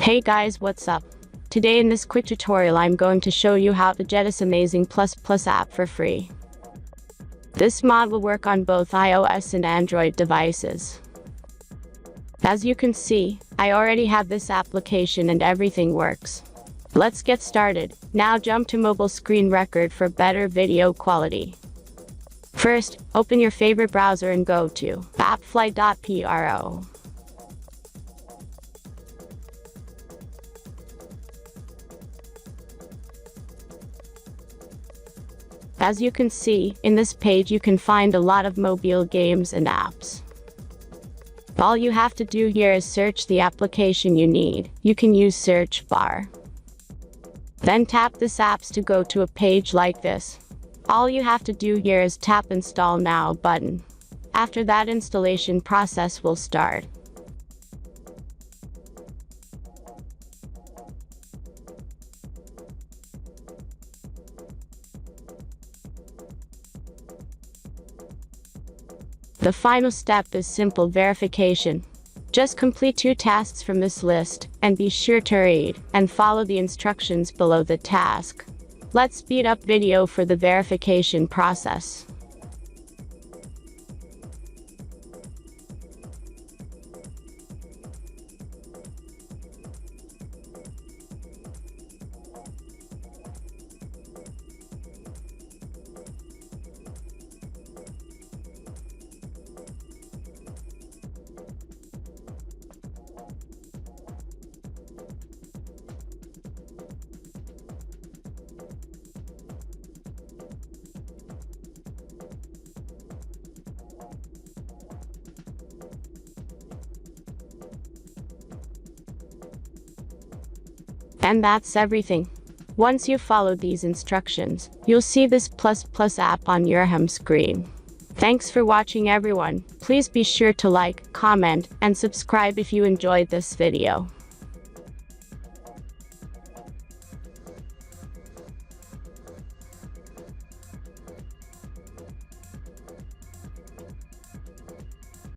Hey guys, what's up? Today in this quick tutorial I'm going to show you how to get this amazing ++ app for free. This mod will work on both iOS and Android devices. As you can see, I already have this application and everything works. Let's get started. Now jump to mobile screen record for better video quality. First, open your favorite browser and go to appfly.pro. As you can see, in this page you can find a lot of mobile games and apps. All you have to do here is search the application you need. You can use search bar. Then tap this apps to go to a page like this. All you have to do here is tap Install Now button. After that, installation process will start. The final step is simple verification. Just complete 2 tasks from this list, and be sure to read and follow the instructions below the task. Let's speed up video for the verification process. And that's everything. Once you follow these instructions, you'll see this ++ app on your home screen. Thanks for watching everyone. Please be sure to like, comment, and subscribe if you enjoyed this video.